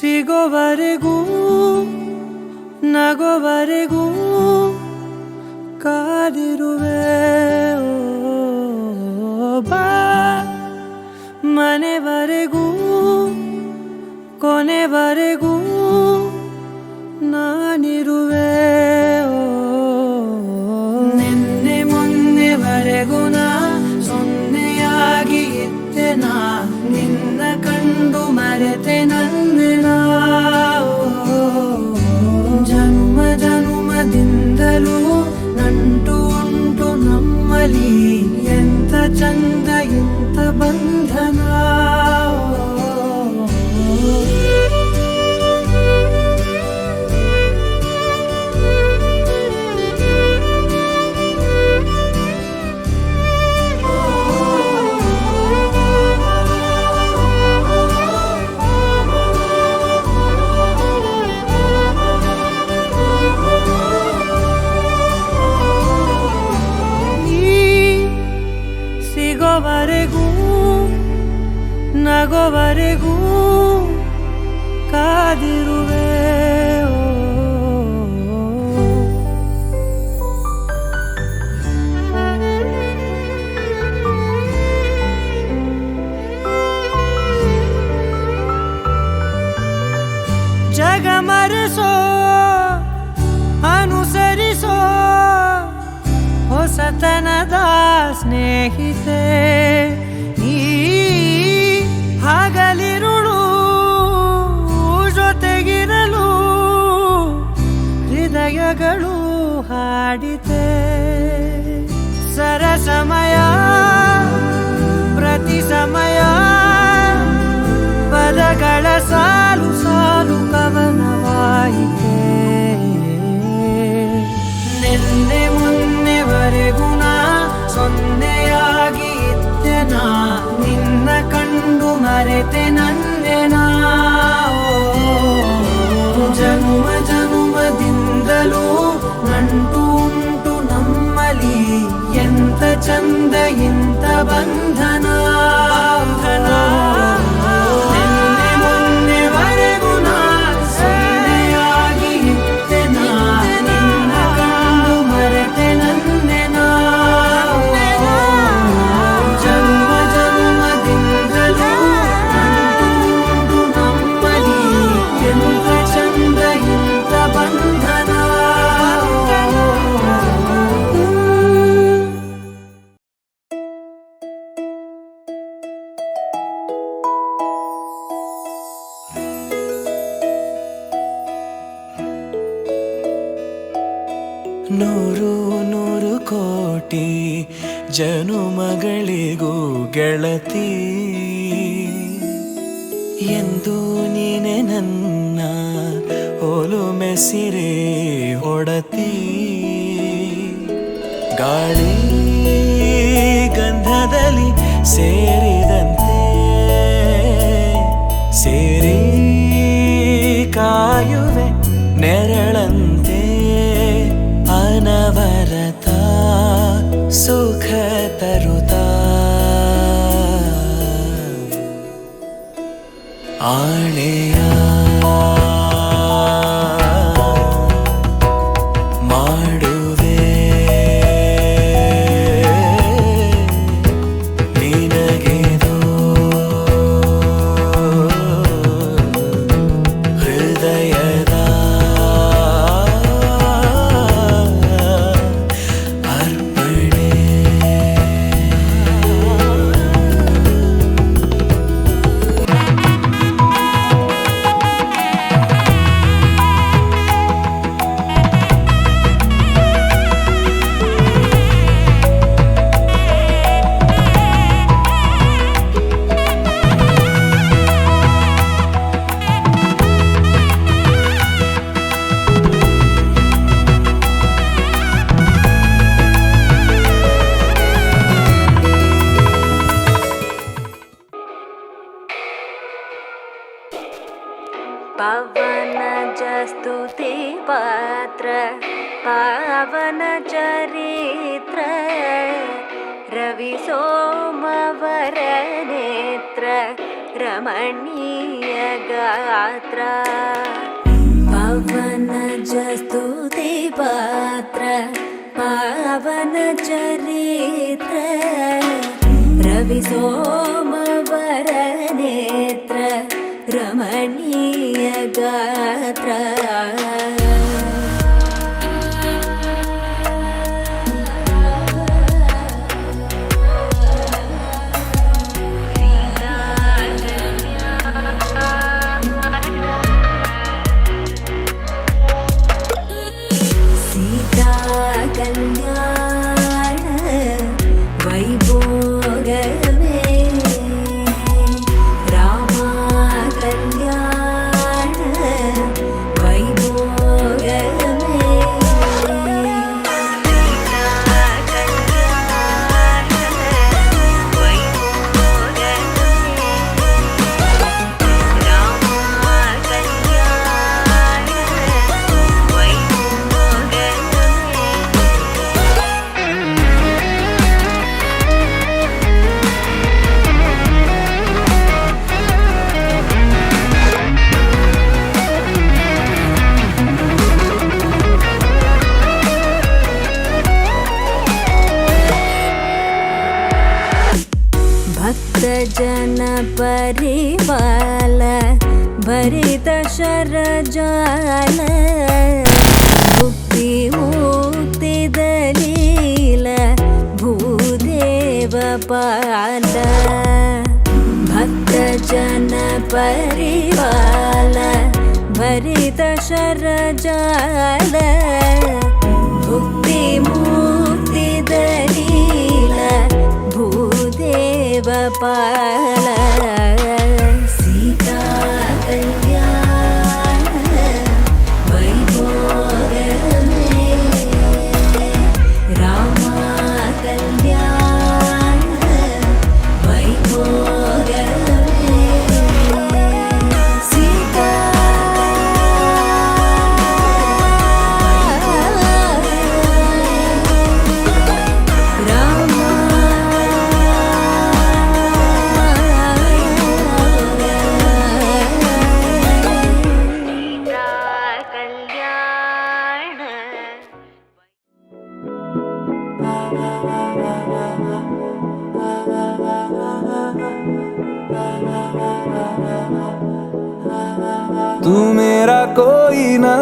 ಸಿಗೋವರೆಗೂ ನಗೋವರೆಗೂ ಕಾದಿರುವೆ ಬಾ ಮನೆವರೆಗೂ ಕೊನೆವರೆಗೂ ನಾನಿರುವೆ ನಿನ್ನೆ ಮೊನ್ನೆವರೆಗೂ ನಾ ಸೊನ್ನೆಯಾಗಿ ಇದ್ದೆ ನಾ ನಿನ್ನ ಕಂಡು ಮರೆತೆ ನನ್ನೆನ ಜನ್ಮ ಜನುಮದಿಂದಲೂ ನಂಟು ಉಂಟು ನಮ್ಮಲ್ಲಿ ಎಂತ ಚಂದ ಎಂತ ಬಂಧನ ಸಿಗೋವರೆಗೂ ನಗೋವರೆಗೂ ಕಾದಿರುವೆ ಜಗ ಮರೆಸೋ ಅನುಸರಿಸೋ ಹೊಸತನದ ಸ್ನೇಹಿತೆ ಈ ಹಗಲಿರುಳು ಜೊತೆಗಿರಲು ಹೃದಯಗಳು ಹಾಡಿತೆ ಸರಸಮಯ ಪ್ರತಿ ಸಮಯ ಪದಗಳ ಸಾಲು ಸಾಲು ಕವನವಾಯಿತೆ ನಿನ್ನೆ ಮೊನ್ನೆವರೆಗೂ ನಾ ಸೊನ್ನೆಯಾಗಿ ಇದ್ದೆ ನಾ ನಿನ್ನ ಕಂಡು ಮರೆತೆ ನನ್ನೆನ ಜನುಮ ಜನುಮದಿಂದಲೂ ನಂಟು ಉಂಟು ನಮ್ಮಲ್ಲಿ ಎಂತ ಚಂದ ಎಂತ ಬಂಧನ ನಿನ್ನೆ ಮೊನ್ನೆವರೆಗೂ ನಾ ಸೊನ್ನೆಯಾಗಿ ಇದ್ದೆ ನಾ ನಿನ್ನ ಕಂಡು ಮರೆತೆ ನನ್ನೆನ ಜನ್ಮ ಜನ್ಮದಿಂದಲೂ ನಂಟು ಉಂಟು ನಮ್ಮಲ್ಲಿ ಎಂತ ಚಂದ ಎಂತ ಬಂಧನ ನೂರು ನೂರು ಕೋಟಿ ಜನುಮಗಳಿಗೂ ಗೆಳತಿ ಎಂದು ನೀನೆ ನನ್ನ ಒಲುಮೆಸಿರೆ ಒಡತಿ ಗಾಳಿ ಗಂಧದಲ್ಲಿ ಸೇರಿದಂತೆ ಸೇರಿ ಕಾಯುವೆ ನೆರಳಂತೆ ಅನವರತ ಸುಖ ತರುತ್ತಾ ಆಣೆಯ ಮಾಡುವೆ ನಿನಗೆದೋ ಹೃದಯದ पवन स्तुति पात्र पावन चरित्र रवि सोमवर नेत्र ರಮಣೀಯ ಗಾತ್ರ ಪವನ ಸ್ತುತಿ ಪಾತ್ರ ಪಾವನ ಚರಿತ್ರ ರವಿ ಸೋಮವರ ನೇತ್ರ ರಮಣೀಯ ಗಾತ್ರ ಕಲ್ಯಾಣ ವೈಭೋಗವೇ ರಾಮ ಕಲ್ಯಾಣ ವೈಭೋಗವೇ ಜನ ಪರಿಪಾಲ ಭರಿತ ಶರಜಾಲ ಮುಕ್ತಿ ಮುಕ್ತಿ ದಲೀಲ ಭೂದೇವ ಪಾಲ ಭಕ್ತ ಜನ ಪರಿಪಾಲ ಭರಿತ ಶರಜಾಲ ಮುಕ್ತಿ ಮುಕ್ತಿ ದಲೀಲ ಭೂದೇವ ಪಾಲ ಸೀತಾ ಕಲ್ಯಾಣ ವೈಭೋಗವೇ ರಾಮ ಕಲ್ಯಾಣ ವೈಭೋಗವೇ ಸೀತಾ तू मेरा कोई ना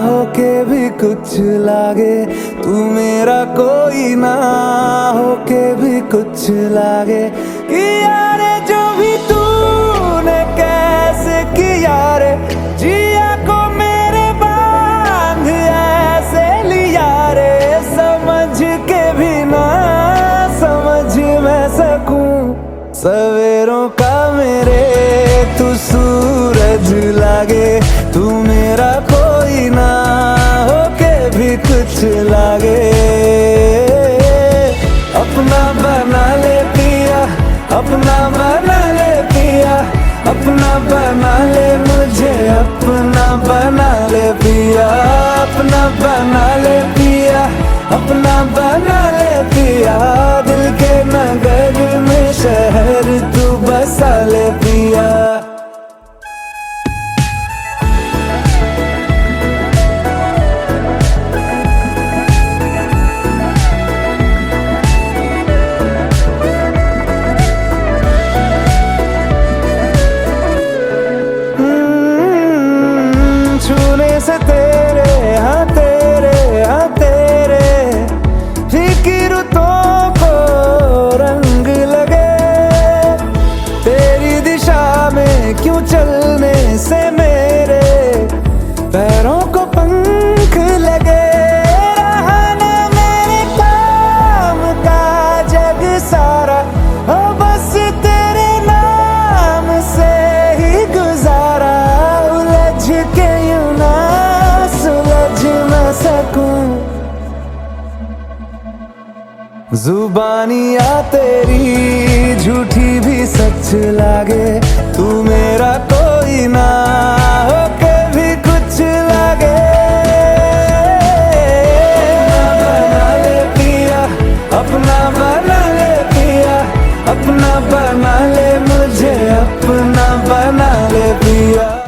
होके भी कुछ लागे, तू मेरा कोई ना होके भी कुछ लागे। किया रे जो भी तूने कैसे किया रे, जिया को मेरे बांध ऐसे लिया रे। समझ के भी ना समझ मैं सकूं सवेरों का मेरे तू सूरज लागे। तू मेरा कोई ना होके भी कुछ लागे। अपना बना ले पिया, अपना बना ले पिया, अपना बना ले मुझे, अपना बना ले पिया, अपना बना ले पिया, अपना बना ले पिया। दिल के नगर में शहर तू बसा ले पिया। छूने से तेरे हाँ तेरे हाँ तेरे फीकी रुतों को रंग लगे। तेरी दिशा में क्यों चलने से मेरे पैरों को पंख लगे। रहा ना मेरे काम का जग सारा, हो बस तेरे नाम से ही गुजारा। उलझ के यूं ना सुलझ न सकूं, जुबानियाँ तेरी झूठी भी सच लागे। तू मेरा कोई ना होके भी कुछ लागे। अपना बना ले पिया, अपना बना ले पिया, अपना बना ले मुझे, मुझे अपना बना ले पिया।